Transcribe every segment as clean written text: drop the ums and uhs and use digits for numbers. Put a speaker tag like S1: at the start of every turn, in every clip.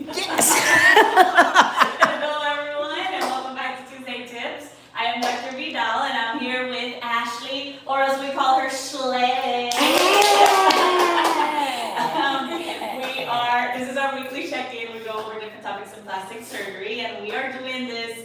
S1: Yes!
S2: Hello everyone and welcome back to Tuesday Tips. I am Dr. Vidal and I'm here with Ashley, or as we call her, Schley. This is our weekly check-in. We go over different topics in plastic surgery, and we are doing this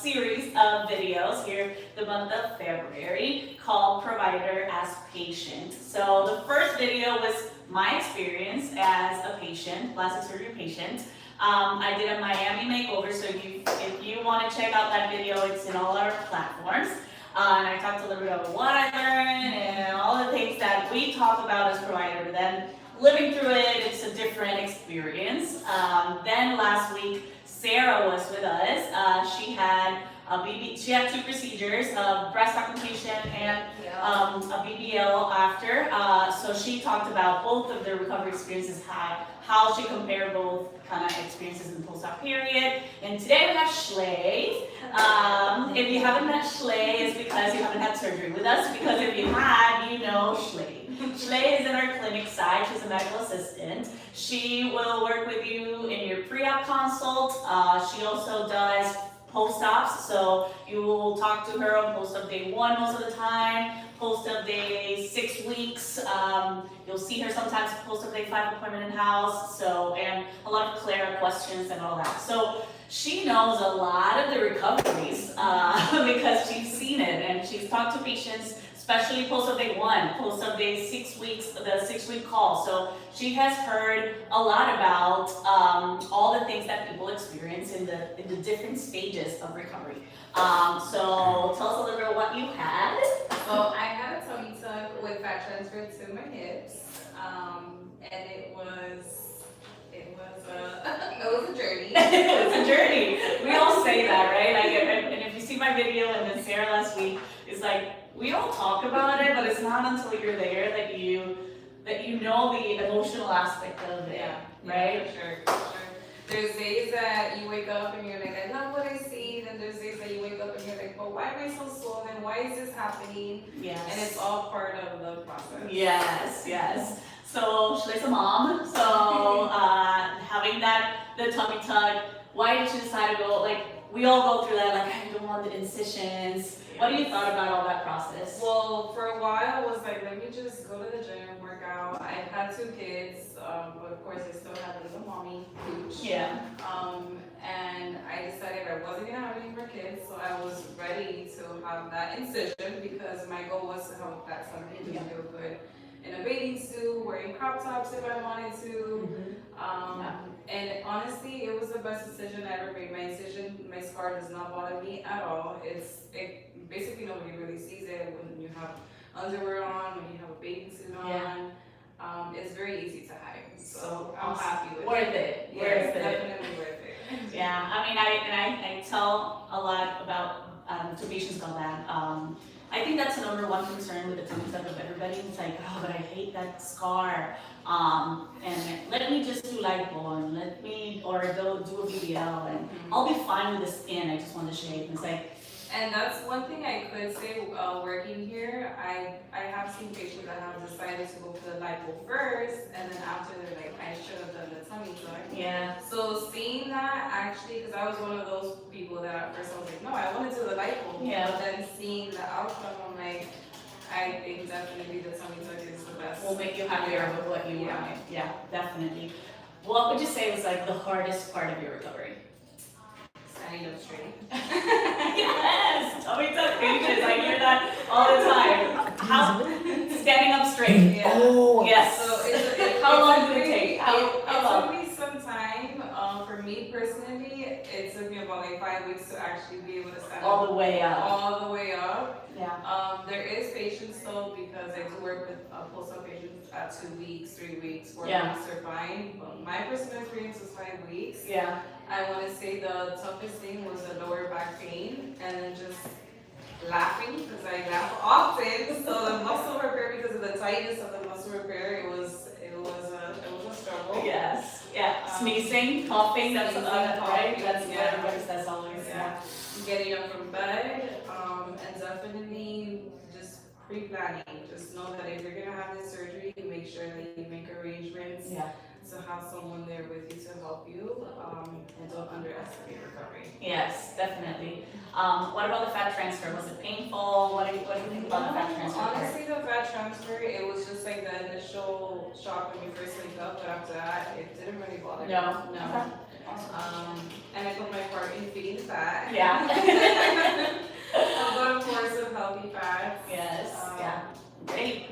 S2: series of videos here the month of February called Provider as Patient. So the first video was my experience as a patient, plastic surgery patient. I did a Miami makeover, so if you want to check out that video, it's in all our platforms. And I talked a little bit about what I learned and all the things that we talk about as provider. Then living through it, it's a different experience. Then last week, Sarah was with us. She had she had two procedures, breast augmentation and a BBL after. So she talked about both of their recovery experiences, how she compared both kind of experiences in the post-op period. And today we have Schley. If you haven't met Schley, it's because you haven't had surgery with us, because if you had, you know Schley. Schley is in our clinic side. She's a medical assistant. She will work with you in your pre-op consult. She also does post-ops, so you will talk to her on post-op day 1 most of the time, post-op day 6 weeks. You'll see her sometimes post-op day 5 appointment in-house, and a lot of Clara questions and all that. So she knows a lot of the recoveries because she's seen it and she's talked to patients, especially post-op day 1, post-op day 6 weeks, the 6-week call. So she has heard a lot about all the things that people experience in the different stages of recovery. So tell us a little bit about what you had.
S3: So I had a tummy tuck with fat transfer to my hips, and it was a journey.
S2: It's a journey. We all say that, right? Like, and if you see my video and then Sarah last week, it's like we all talk about it, but it's not until you're there that you know the emotional aspect of it, right?
S3: Yeah, for sure. There's days that you wake up and you're like, I love what I see. Then there's days that you wake up and you're like, but why am I so swollen? Why is this happening?
S2: Yes.
S3: And it's all part of the process.
S2: Yes. So Shley's a mom. So having the tummy tuck, why did you decide to go? Like, we all go through that. Like, I don't want the incisions. What do you thought about all that process?
S3: Well, for a while, I was like, let me just go to the gym, work out. I had 2 kids, but of course, I still had a little mommy pooch.
S2: Yeah.
S3: And I decided I wasn't gonna have any more kids, so I was ready to have that incision because my goal was to help that somebody to feel good in a bathing suit, wearing crop tops if I wanted to. And honestly, it was the best decision I ever made. My incision, my scar does not bother me at all. Basically nobody really sees it when you have underwear on, when you have a bathing suit on.
S2: Yeah.
S3: It's very easy to hide. So I'm happy with it.
S2: Worth it.
S3: Yeah,
S2: Worth
S3: it's
S2: it.
S3: definitely worth it.
S2: Yeah, I mean, I tell a lot about to patients about that. I think that's the number one concern with the tummy tuck of everybody. It's like, oh, but I hate that scar. And let me just do lipo and or go do a BBL and I'll be fine with the skin. I just want to shave. And it's like,
S3: and that's one thing I could say working here. I have seen patients that have decided to go for the lipo first, and then after they're like, I should have done the tummy tuck.
S2: yeah.
S3: So seeing that actually, because I was one of those people that at first I was like, no, I want to do the lipo.
S2: Yeah.
S3: But then seeing the outcome, I'm like, I think definitely the tummy tuck is the best.
S2: Will make you happier with what you want. Yeah, definitely. What would you say was like the hardest part of your recovery?
S3: Standing up straight.
S2: Yes, tummy tuck patients. I hear that all the time. How standing up straight.
S3: Yeah.
S1: Oh,
S2: Yes.
S3: So
S2: How long did it take? How
S3: It
S2: long?
S3: took me some time. For me personally, it took me about like 5 weeks to actually be able to stand
S2: All
S3: up
S2: the way up.
S3: all the way up.
S2: Yeah.
S3: There is patients though, because I do work with post-op patients at 2 weeks, 3 weeks, 4
S2: Yeah.
S3: weeks are fine. But my personal experience was 5 weeks.
S2: Yeah.
S3: I want to say the toughest thing was the lower back pain, and then just laughing because I laugh often. So the muscle repair, because of the tightness of the muscle repair, it was a struggle.
S2: Yes. Yeah. Sneezing, coughing. That's
S3: Sneezing,
S2: right.
S3: coughing,
S2: That's
S3: yeah.
S2: what everybody says always.
S3: Yeah. Getting up from bed, and definitely just pre-planning. Just know that if you're gonna have this surgery, make sure that you make arrangements
S2: Yeah.
S3: to have have someone there with you to help you, and don't underestimate recovery.
S2: Yes, definitely. What about the fat transfer? Was it painful? What do you think about the fat transfer?
S3: Honestly, the fat transfer, it was just like the initial shock when you first wake up, but after that, it didn't really bother me.
S2: No.
S3: No.
S2: Okay. Awesome.
S3: And I put my part in feeding fat.
S2: Yeah.
S3: But of course, of healthy fats.
S2: Yes. Yeah. Great.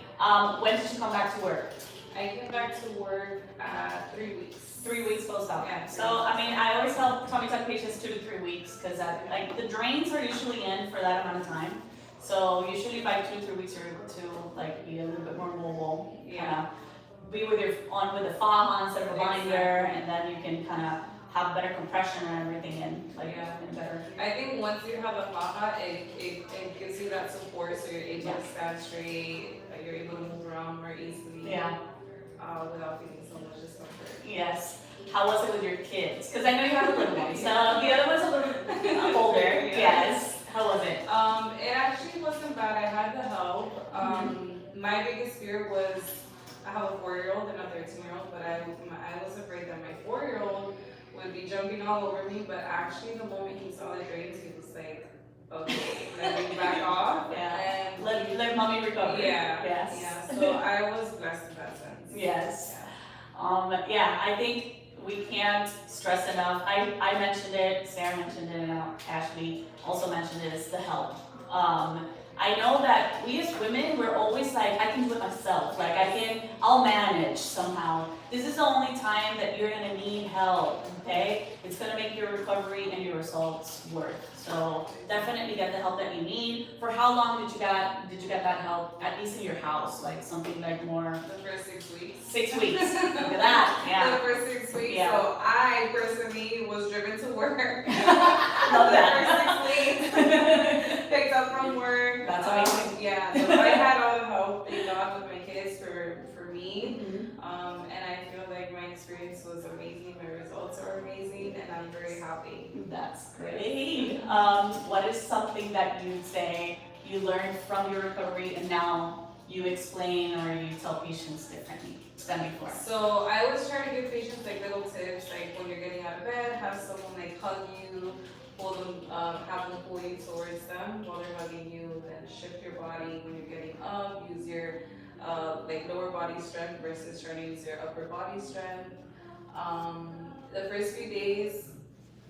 S2: When did you come back to work?
S3: I came back to work at 3 weeks.
S2: 3 weeks post-op.
S3: Yeah.
S2: So, I mean, I always tell tummy tuck patients 2 to 3 weeks because like the drains are usually in for that amount of time. So usually by 2 to 3 weeks you're able to like be a little bit more mobile.
S3: Yeah.
S2: Be with your with the faja instead of a binder, and then you can kind of have better compression and everything in better.
S3: I think once you have a faja, it gives you that support so you're able to stand straight, you're able to move around more easily.
S2: Yeah.
S3: Without feeling so much discomfort.
S2: Yes. How was it with your kids? Because I know you have a little one. So the other one's a little older. Yes. How was it?
S3: It actually wasn't bad. I had the help. My biggest fear was I have a 4-year-old and a 13-year-old, but I was afraid that my 4-year-old would be jumping all over me. But actually, the moment he saw the drains, he was like, "Okay, let me back off."
S2: Yeah.
S3: And
S2: Let mommy recover.
S3: Yeah.
S2: Yes.
S3: Yeah. So I was blessed in that sense.
S2: Yes.
S3: Yeah.
S2: Yeah, I think we can't stress enough. I mentioned it, Sarah mentioned it, and Ashley also mentioned it, is the help. I know that we as women, we're always like, I can do it myself. Like I'll manage somehow. This is the only time that you're gonna need help, okay? It's gonna make your recovery and your results work. So definitely get the help that you need. For how long did you get that help? At least in your house, like something like more.
S3: The first 6 weeks.
S2: 6 weeks. Look at that. Yeah.
S3: The first 6 weeks.
S2: Yeah.
S3: So I personally was driven to work.
S2: Love that.
S3: The first 6 weeks. Picked up from work.
S2: That's amazing.
S3: Yeah. So I had all the help, thank God, with my kids for me.
S2: Mm-hmm.
S3: And I feel like my experience was amazing. My results are amazing, and I'm very happy.
S2: That's great. What is something that you'd say you learned from your recovery and now you explain or you tell patients differently than before?
S3: So I always try to give patients like little tips, like when you're getting out of bed, have someone like hug you, hold them, have them pull you towards them while they're hugging you. Then shift your body when you're getting up. Use your like lower body strength versus trying to use your upper body strength. The first few days,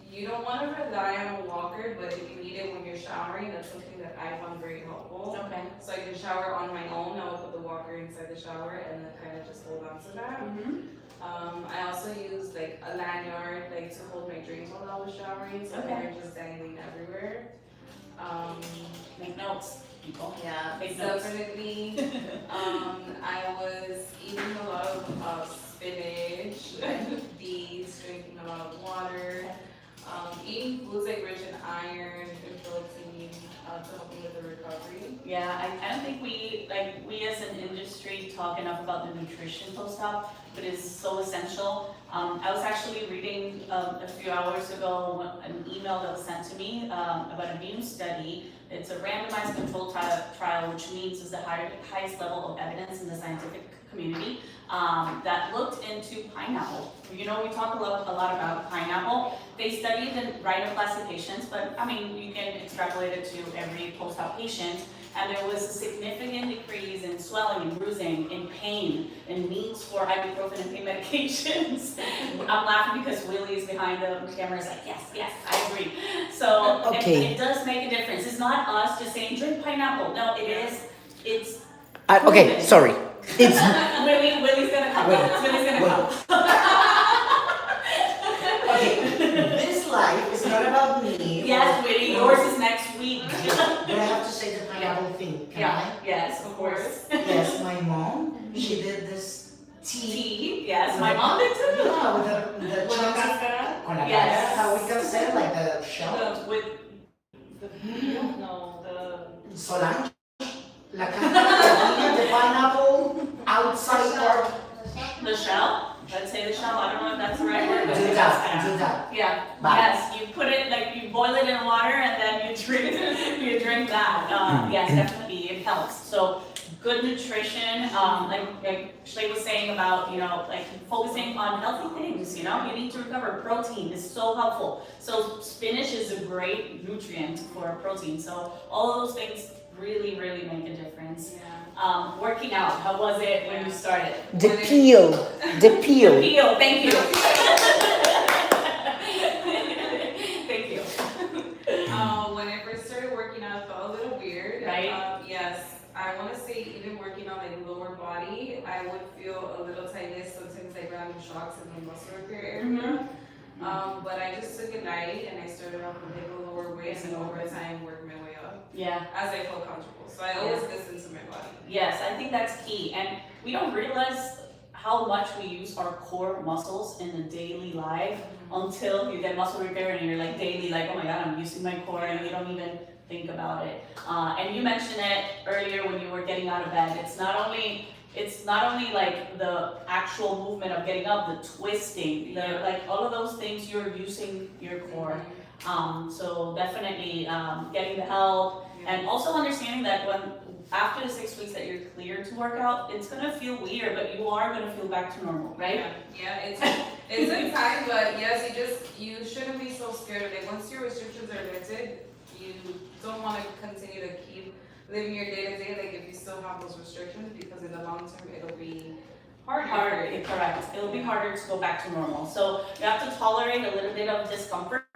S3: you don't want to rely on a walker, but if you need it when you're showering, that's something that I found very helpful.
S2: Okay.
S3: So I can shower on my own. I will put the walker inside the shower and then kind of just hold on to that.
S2: Mm-hmm.
S3: I also use like a lanyard like to hold my drinks while I was showering, so they're just dangling everywhere.
S2: Make notes, people.
S3: Yeah,
S2: Take notes.
S3: definitely. I was eating a lot of spinach, beets, drinking a lot of water, eating foods like rich in iron and protein to help me with the recovery.
S2: Yeah, I don't think we as an industry talk enough about the nutrition post-op, but it's so essential. I was actually reading a few hours ago an email that was sent to me about a new study. It's a randomized controlled trial, which means it's the highest level of evidence in the scientific community, that looked into pineapple. You know, we talk a lot about pineapple. They studied in rhinoplasty patients, but I mean, you can extrapolate it to every post-op patient. And there was a significant decrease in swelling, in bruising, in pain, in needs for ibuprofen and pain medications. I'm laughing because Willie is behind the camera, is like, yes, I agree. So it does make a difference. It's not us just saying drink pineapple. No, it's
S1: okay, sorry. It's
S2: Willie's gonna come. Willie's gonna come.
S1: okay. This life is not about me.
S2: Yes, Willie, yours is next week.
S1: But I have to say the pineapple thing. Can I?
S2: Yes, of course.
S1: Yes, my mom, she did this tea.
S2: Yes, my mom did too.
S1: Yeah, with the chunks. Con la
S2: Yes.
S1: how we can say like the shell.
S2: With the
S1: Solange. La cajita, the pineapple outside part.
S2: The shell? Let's say the shell. I don't know if that's the right word. But
S1: Do that.
S2: Yeah.
S1: Bye.
S2: Yes. You put it like you boil it in water and then you drink that. Yes, definitely it helps. So good nutrition, like Shley was saying about, like focusing on healthy things, you need to recover. Protein is so helpful. So spinach is a great nutrient for protein. So all of those things really, really make a difference.
S3: Yeah.
S2: Working out, how was it when you started?
S4: The peel. The peel.
S2: Peel, thank you. Thank you.
S3: When I first started working out, it felt a little weird.
S2: Right.
S3: Yes. I want to say even working on my lower body, I would feel a little tightness, sometimes like random shocks in the muscle repair area. But I just took it light and I started off with like a lower weight and over time worked my way up
S2: Yeah.
S3: as I felt comfortable. So I always listen to my body.
S2: Yes, I think that's key. And we don't realize how much we use our core muscles in the daily life until you get muscle repair and you're like daily, like, oh my God, I'm using my core, and you don't even think about it. And you mentioned it earlier when you were getting out of bed. It's not only like the actual movement of getting up, the twisting, like all of those things, you're using your core. So definitely getting the help, and also understanding that after the 6 weeks that you're cleared to work out, it's gonna feel weird, but you are gonna feel back to normal, right?
S3: Yeah, it's a time, but yes, you shouldn't be so scared of it. Once your restrictions are lifted, you don't want to continue to keep living your day to day, like if you still have those restrictions, because in the long term it'll be harder.
S2: Correct. It'll be harder to go back to normal. So you have to tolerate a little bit of discomfort.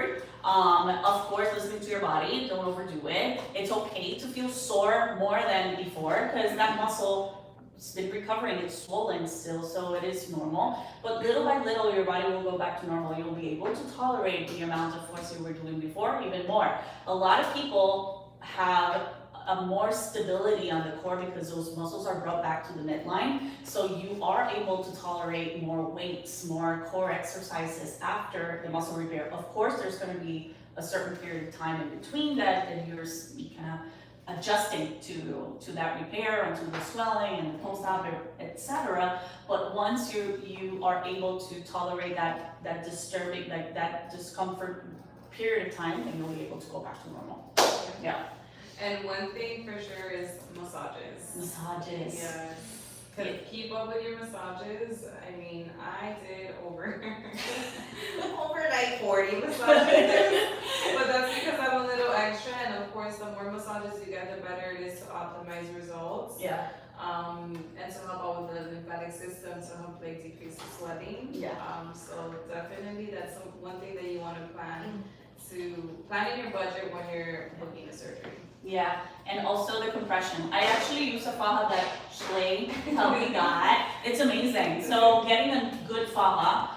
S2: Of course, listening to your body, don't overdo it. It's okay to feel sore more than before, because that muscle has been recovering, it's swollen still, so it is normal. But little by little, your body will go back to normal. You'll be able to tolerate the amount of force you were doing before, even more. A lot of people have a more stability on the core because those muscles are brought back to the midline. So you are able to tolerate more weights, more core exercises after the muscle repair. Of course, there's going to be a certain period of time in between that you're kind of adjusting to that repair and to the swelling and the post-op, etc. But once you are able to tolerate that disturbing, like that discomfort period of time, then you'll be able to go back to normal. Yeah.
S3: And one thing for sure is massages.
S2: Massages.
S3: Yes. Keep up with your massages. I mean, I did over like 40 massages. But that's because I'm a little extra, and of course the more massages you get, the better it is to optimize results.
S2: Yeah.
S3: And to help out with the lymphatic system to help like decrease the sweating.
S2: Yeah.
S3: So definitely that's one thing that you want to plan in your budget when you're booking a surgery.
S2: Yeah, and also the compression. I actually use a faja that Shley helped me got. It's amazing. So getting a good faja.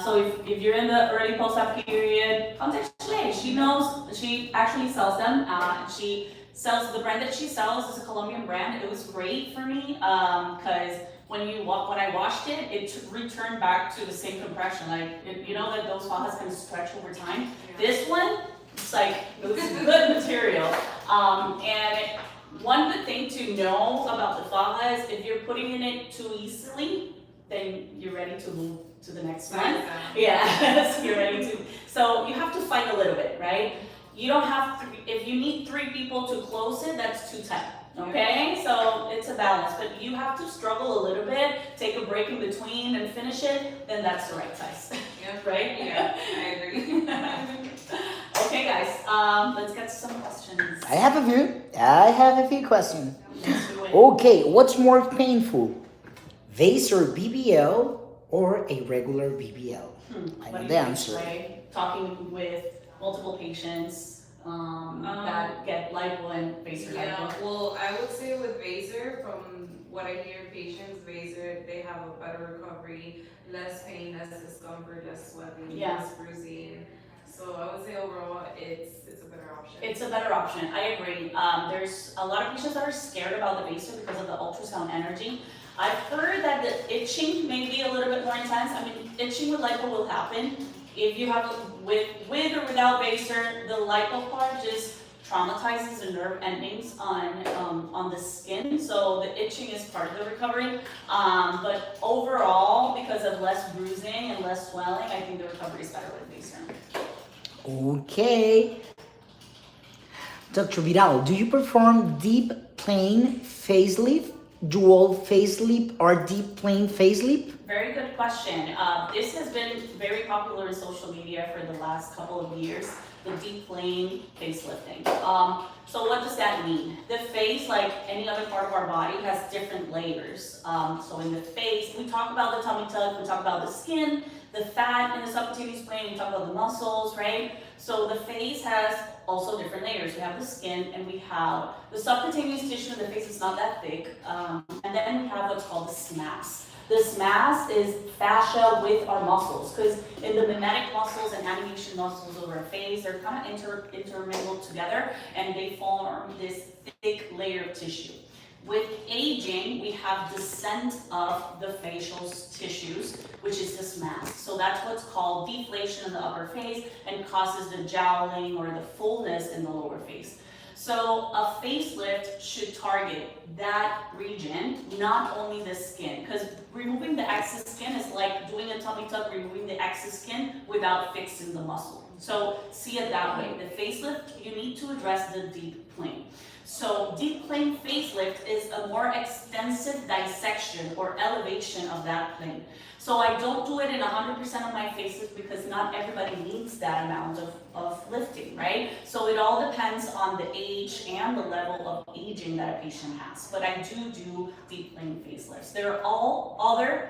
S2: So if you're in the early post-op period, contact Shley. She knows, she actually sells them. She sells, the brand that she sells is a Colombian brand. It was great for me because when I washed it, it returned back to the same compression. Like, you know that those fajas can stretch over time.
S3: Yeah.
S2: This one, it's like, it's good material. And one good thing to know about the faja is if you're putting in it too easily, then you're ready to move to the next one. Yeah, so you're ready to. So you have to fight a little bit, right? You don't have to, if you need 3 people to close it, that's too tight. Okay, so it's a balance, but you have to struggle a little bit, take a break in between and finish it, then that's the right size.
S3: Yep.
S2: Right?
S3: Yeah, I agree.
S2: Okay guys, let's get some questions.
S4: I have a few questions.
S2: Let's do it.
S4: Okay, what's more painful? Vaser BBL or a regular BBL? I
S2: What
S4: know
S2: do you
S4: the
S2: think,
S4: answer.
S2: Shay? Talking with multiple patients that get lipo and vaser
S3: Yeah,
S2: lipo.
S3: well, I would say with Vaser, from what I hear, patients, Vaser, they have a better recovery, less pain, less discomfort, less sweating,
S2: Yeah.
S3: less bruising. So I would say overall, it's a better option.
S2: It's a better option, I agree. There's a lot of patients that are scared about the vaser because of the ultrasound energy. I've heard that the itching may be a little bit more intense. I mean, itching with lipo will happen. If you have with or without vaser, the lipo part just traumatizes the nerve endings on the skin, so the itching is part of the recovery. But overall, because of less bruising and less swelling, I think the recovery is better with vaser.
S4: Okay. Dr. Vidal, do you perform deep plane facelift dual facelift or deep plane facelift?
S2: Very good question. This has been very popular in social media for the last couple of years, the deep plane facelifting. So what does that mean? The face, like any other part of our body, has different layers. So in the face, we talk about the tummy tuck, we talk about the skin, the fat in the subcutaneous plane, we talk about the muscles, right? So the face has also different layers. We have the skin and we have the subcutaneous tissue in the face is not that thick. And then we have what's called the SMAS. This mass is fascia with our muscles, because in the mimetic muscles and animation muscles of our face, they're kind of intermingled together, and they form this thick layer of tissue. With aging, we have descent of the facial tissues, which is this mass. So that's what's called deflation in the upper face and causes the jowling or the fullness in the lower face. So a facelift should target that region, not only the skin, because removing the excess skin is like doing a tummy tuck, removing the excess skin without fixing the muscle. So see it that way. The facelift, you need to address the deep plane. So deep plane facelift is a more extensive dissection or elevation of that plane. So I don't do it in 100% of my faces because not everybody needs that amount of lifting, right? So it all depends on the age and the level of aging that a patient has. But I do deep plane facelifts. There are all other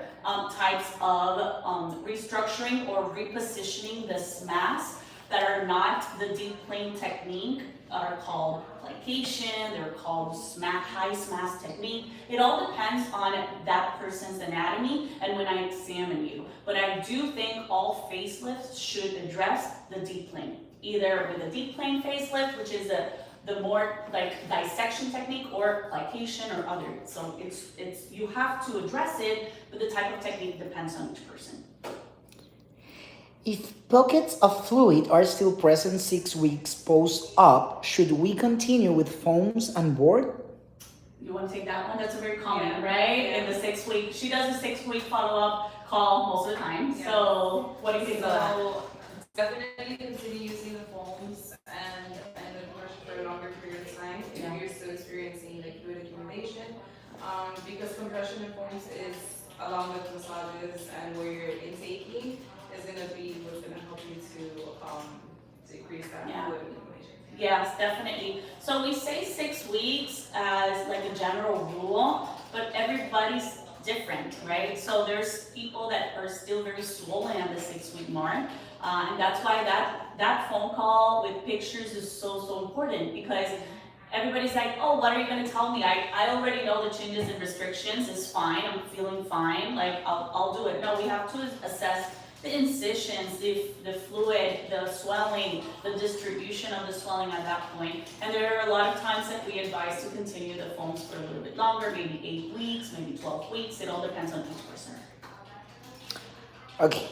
S2: types of restructuring or repositioning this mass that are not the deep plane technique, are called plication, they're called high SMAS technique. It all depends on that person's anatomy and when I examine you. But I do think all facelifts should address the deep plane, either with a deep plane facelift, which is the more like dissection technique, or plication or other. So it's you have to address it, but the type of technique depends on each person.
S4: If pockets of fluid are still present 6 weeks post-op, should we continue with foams and board?
S2: You want to take that one? That's a very common,
S3: Yeah.
S2: right?
S3: Yeah.
S2: In the 6 week, she does a 6 week follow-up call most of the time.
S3: Yeah.
S2: So what do you think about that?
S3: So definitely continue using the foams and the compression for a longer period of time if
S2: Yeah.
S3: you're still experiencing like fluid accumulation. Because compression and foams is along with massages and where you're intaking is gonna be what's gonna help you to decrease that
S2: Yeah.
S3: fluid accumulation.
S2: Yes, definitely. So we say 6 weeks as like a general rule, but everybody's different, right? So there's people that are still very swollen at the 6 week mark. And that's why that phone call with pictures is so important, because everybody's like, oh, what are you gonna tell me? I already know the changes and restrictions is fine, I'm feeling fine, like I'll do it. No, we have to assess the incisions, the fluid, the swelling, the distribution of the swelling at that point. And there are a lot of times that we advise to continue the foams for a little bit longer, maybe 8 weeks, maybe 12 weeks. It all depends on each person.
S4: Okay.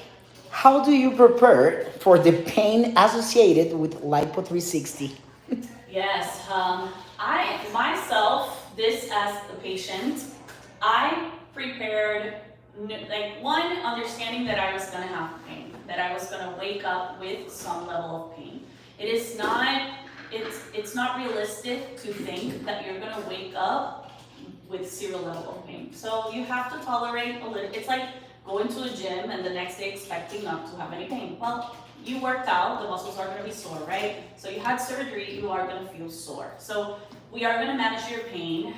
S4: How do you prepare for the pain associated with Lipo 360?
S2: Yes, I myself, this as a patient, I prepared like one, understanding that I was gonna have pain, that I was gonna wake up with some level of pain. It's not realistic to think that you're gonna wake up with zero level of pain. So you have to tolerate a little. It's like going to a gym and the next day expecting not to have any pain. Well, you worked out, the muscles are gonna be sore, right? So you had surgery, you are gonna feel sore. So we are gonna manage your pain,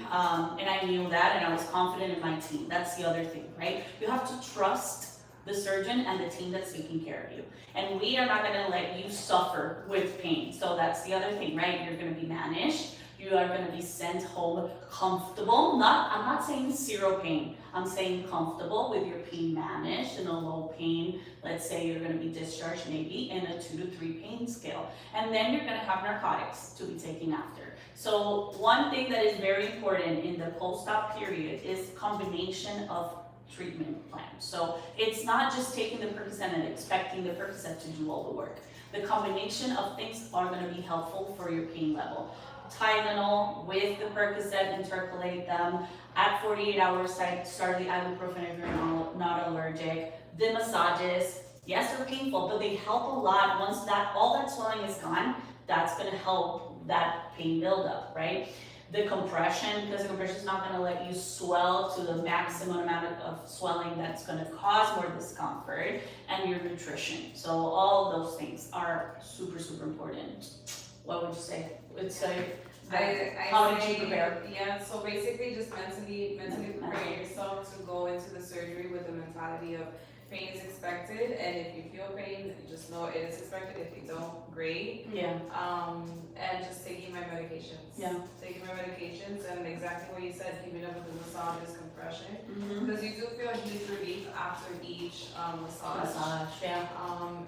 S2: and I knew that, and I was confident in my team. That's the other thing, right? You have to trust the surgeon and the team that's taking care of you. And we are not gonna let you suffer with pain. So that's the other thing, right? You're gonna be managed. You are gonna be sent home comfortable. I'm not saying zero pain. I'm saying comfortable with your pain managed in a low pain. Let's say you're gonna be discharged maybe in a 2 to 3 pain scale. And then you're gonna have narcotics to be taken after. So one thing that is very important in the post-op period is combination of treatment plan. So it's not just taking the Percocet and expecting the Percocet to do all the work. The combination of things are going to be helpful for your pain level. Tylenol with the Percocet, intercalate them. At 48 hours, start the ibuprofen if you're not allergic. The massages, yes, they're painful, but they help a lot. Once all that swelling is gone, that's going to help that pain buildup, right? the compression, because the compression is not gonna let you swell to the maximum amount of swelling that's gonna cause more discomfort, and your nutrition. So all of those things are super, super important. What would you say? It's how did you prepare?
S3: Yeah, so basically just mentally prepare yourself to go into the surgery with the mentality of pain is expected, and if you feel pain, just know it is expected. If you don't, great.
S2: Yeah.
S3: And just taking my medications.
S2: Yeah.
S3: Taking my medications, and exactly what you said, keeping up with the massages, compression,
S2: Mm-hmm.
S3: because you do feel huge relief after each massage.
S2: Massage, yeah.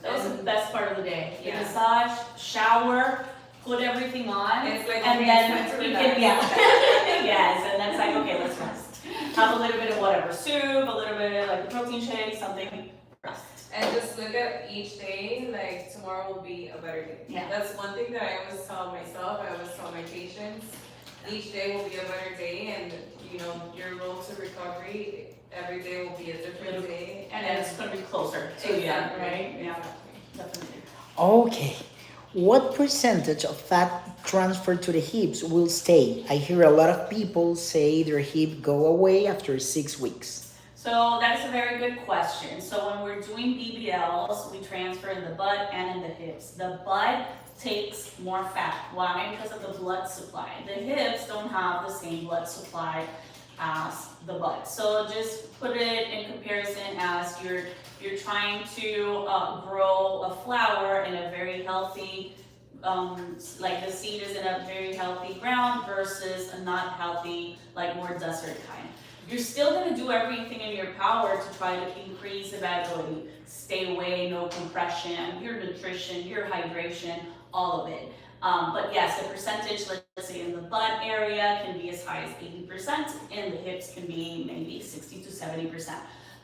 S2: That was
S3: And
S2: the best part of the day. The
S3: Yeah.
S2: massage, shower, put everything on,
S3: it's like
S2: and
S3: okay,
S2: then
S3: it's time to
S2: you
S3: relax.
S2: can, yeah. Yes, and then it's like, okay, let's rest. Have a little bit of whatever, soup, a little bit of like a protein shake, something, rest.
S3: And just look at each day, like tomorrow will be a better day.
S2: Yeah.
S3: That's one thing that I always tell myself, I always tell my patients, each day will be a better day, and you know, your road to recovery, every day will be a different day.
S2: And then it's gonna be closer to you,
S3: Exactly.
S2: right? Yeah, definitely.
S4: Okay. What percentage of fat transferred to the hips will stay? I hear a lot of people say their hip go away after 6 weeks.
S2: So that's a very good question. So when we're doing BBLs, we transfer in the butt and in the hips. The butt takes more fat. Why? Because of the blood supply. The hips don't have the same blood supply as the butt. So just put it in comparison as you're trying to grow a flower in a very healthy, like the seed is in a very healthy ground versus a not healthy, like more desert kind. You're still gonna do everything in your power to try to increase availability, stay away, no compression, your nutrition, your hydration, all of it. But yes, the percentage, let's say in the butt area can be as high as 80%, and the hips can be maybe 60 to 70%.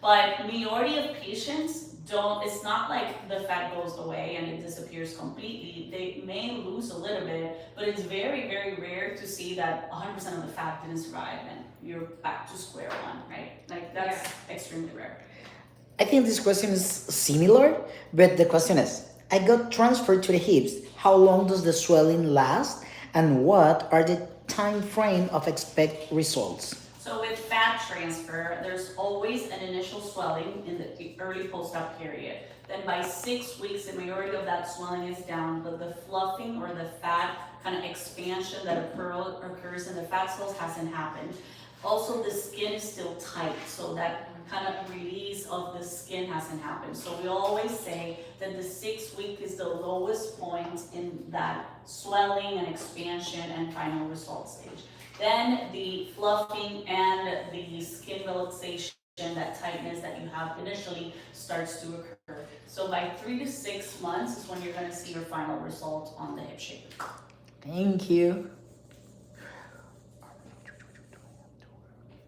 S2: But majority of patients don't, it's not like the fat goes away and it disappears completely. They may lose a little bit, but it's very, very rare to see that 100% of the fat didn't survive and you're back to square one, right? Like that's extremely rare.
S4: I think this question is similar, but the question is, I got transferred to the hips. How long does the swelling last, and what are the time frame of expect results?
S2: So with fat transfer, there's always an initial swelling in the early post-op period. Then by 6 weeks, the majority of that swelling is down, but the fluffing or the fat kind of expansion that occurs in the fat cells hasn't happened. Also, the skin is still tight, so that kind of release of the skin hasn't happened. So we always say that the 6 week is the lowest point in that swelling and expansion and final result stage. Then the fluffing and the skin relaxation, that tightness that you have initially starts to occur. So by 3 to 6 months is when you're gonna see your final result on the hip shape.
S4: Thank you.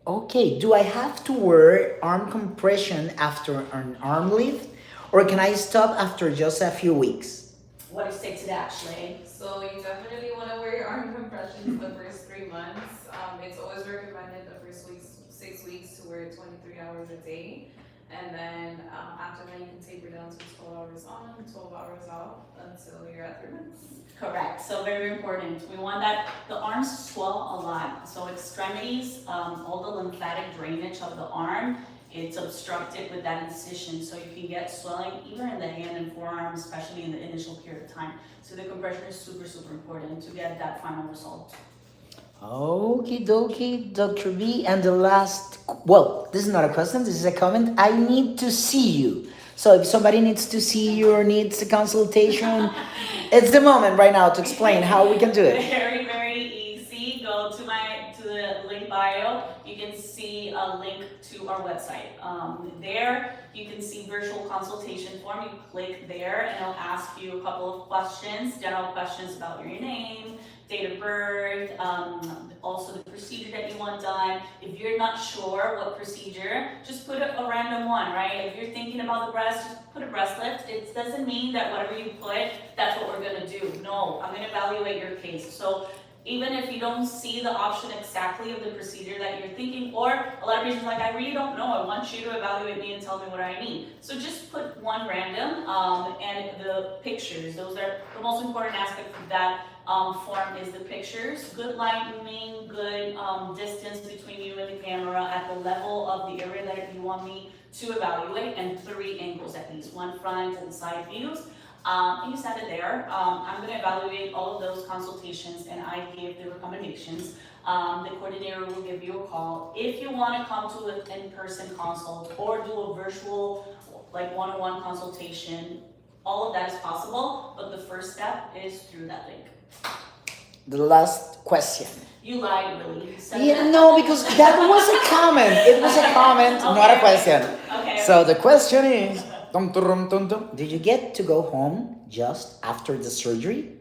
S4: Okay, do I have to wear arm compression after an arm lift, or can I stop after just a few weeks?
S2: What do you say to that, Ashley?
S3: So you definitely want to wear your arm compressions the first 3 months. It's always recommended the first 6 weeks to wear 23 hours a day. And then after that, you can taper down to 12 hours on, 12 hours off until you're at 3 months.
S2: Correct, so very important. We want that, the arms swell a lot. So extremities, all the lymphatic drainage of the arm, it's obstructed with that incision. So you can get swelling even in the hand and forearm, especially in the initial period of time. So the compression is super, super important to get that final result.
S4: Okie dokie, Dr. B. And the last, well, this is not a question, this is a comment. I need to see you. So if somebody needs to see you or needs a consultation, it's the moment right now to explain how we can do it.
S2: Very, very easy. Go to the link bio. You can see a link to our website. There you can see virtual consultation form. You click there and it'll ask you a couple of questions, general questions about your name, date of birth, also the procedure that you want done. If you're not sure what procedure, just put a random one, right? If you're thinking about the breast, just put a breast lift. It doesn't mean that whatever you put, that's what we're gonna do. No, I'm gonna evaluate your case. So even if you don't see the option exactly of the procedure that you're thinking, or a lot of patients are like, I really don't know, I want you to evaluate me and tell me what I need. So just put one random, and the pictures, those are the most important aspect of that form is the pictures, good lighting, good distance between you and the camera at the level of the area that you want me to evaluate, and 3 angles at least, 1 front and side views. And you send it there. I'm going to evaluate all of those consultations, and I give the recommendations. The coordinator will give you a call. If you want to come to an in-person consult or do a virtual, like one-on-one consultation, all of that is possible, but the first step is through that link.
S4: The last question.
S2: You lied, really.
S4: Yeah, no, because that was a comment. It was a comment, not a question.
S2: Okay.
S4: So the question is, did you get to go home just after the surgery?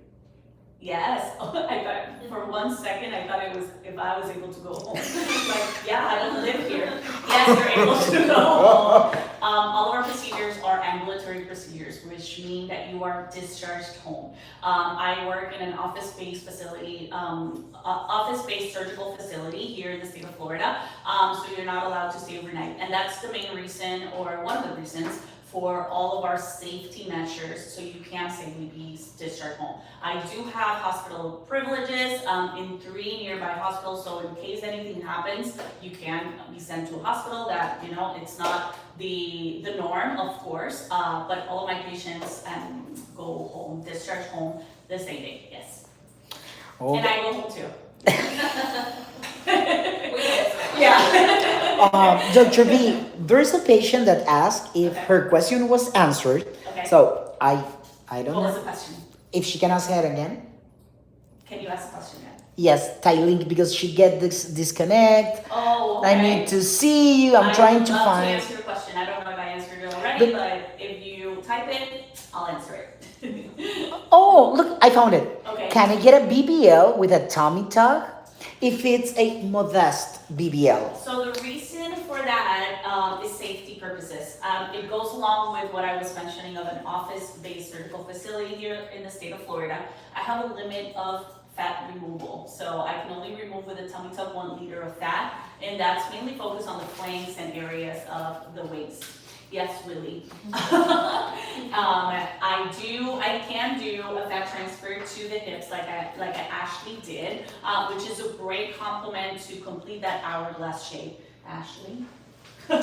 S2: Yes. I thought for 1 second I thought it was if I was able to go home. Like, yeah, I don't live here. Yes, you're able to go home. All of our procedures are ambulatory procedures, which mean that you are discharged home. I work in an office-based facility, office-based surgical facility here in the state of Florida. So you're not allowed to stay overnight, and that's the main reason, or one of the reasons, for all of our safety measures, so you can safely be discharged home. I do have hospital privileges in 3 nearby hospitals, so in case anything happens, you can be sent to a hospital that, you know, it's not the norm, of course, but all of my patients go home, discharge home the same day, yes.
S4: Okay.
S2: And I go home too.
S4: Yeah. Dr. B, there's a patient that asked if her question was answered.
S2: Okay.
S4: So I don't
S2: What was
S4: know
S2: the question?
S4: if she can ask it again.
S2: Can you ask the question again?
S4: Yes, tie link because she get this disconnect.
S2: Oh,
S4: I
S2: okay.
S4: need to see you. I'm trying to
S2: I would love
S4: find.
S2: to answer your question. I don't know if I answered it already, but if you type it, I'll answer it.
S4: Oh, look, I found it.
S2: Okay.
S4: Can I get a BBL with a tummy tuck if it's a modest BBL?
S2: So the reason for that is safety purposes. It goes along with what I was mentioning of an office-based surgical facility here in the state of Florida. I have a limit of fat removal. So I can only remove with a tummy tuck 1 liter of fat, and that's mainly focused on the flanks and areas of the waist. Yes, Willie. I can do a fat transfer to the hips like Ashley did, which is a great complement to complete that hourglass shape. Ashley? There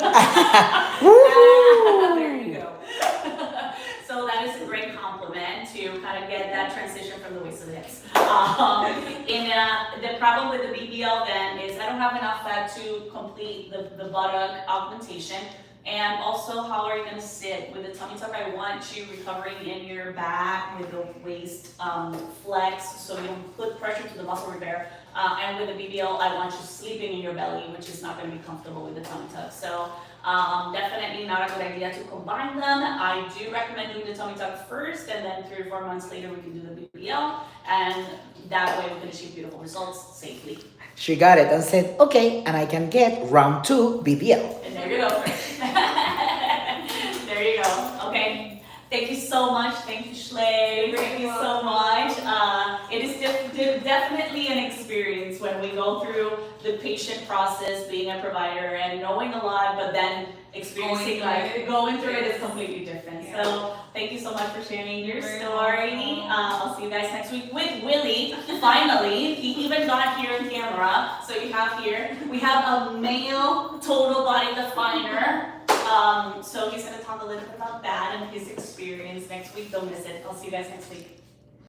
S2: you go. So that is a great compliment to kind of get that transition from the waist to the hips. The problem with the BBL then is I don't have enough fat to complete the buttock augmentation. And also, how are you going to sit? With the tummy tuck, I want you recovering in your back with the waist flex, so you don't put pressure to the muscle repair. And with the BBL, I want you sleeping in your belly, which is not going to be comfortable with the tummy tuck. So definitely not a good idea to combine them. I do recommend doing the tummy tuck first, and then 3 or 4 months later, we can do the BBL. And that way, we can achieve beautiful results safely.
S4: She got it and said, okay, and I can get round 2 BBL.
S2: And there you go. There you go. Okay. Thank you so much. Thank you, Schley. Thank you so much. It is definitely an experience when we go through the patient process, being a provider and knowing a lot, but then experiencing going through it is completely different.
S3: Yeah.
S2: So thank you so much for sharing your story. I'll see you guys next week with Willie. Finally, he even got here in camera. So you have here, we have a male total body definer. So he's going to talk a little bit about that and his experience next week. Don't miss it. I'll see you guys next week.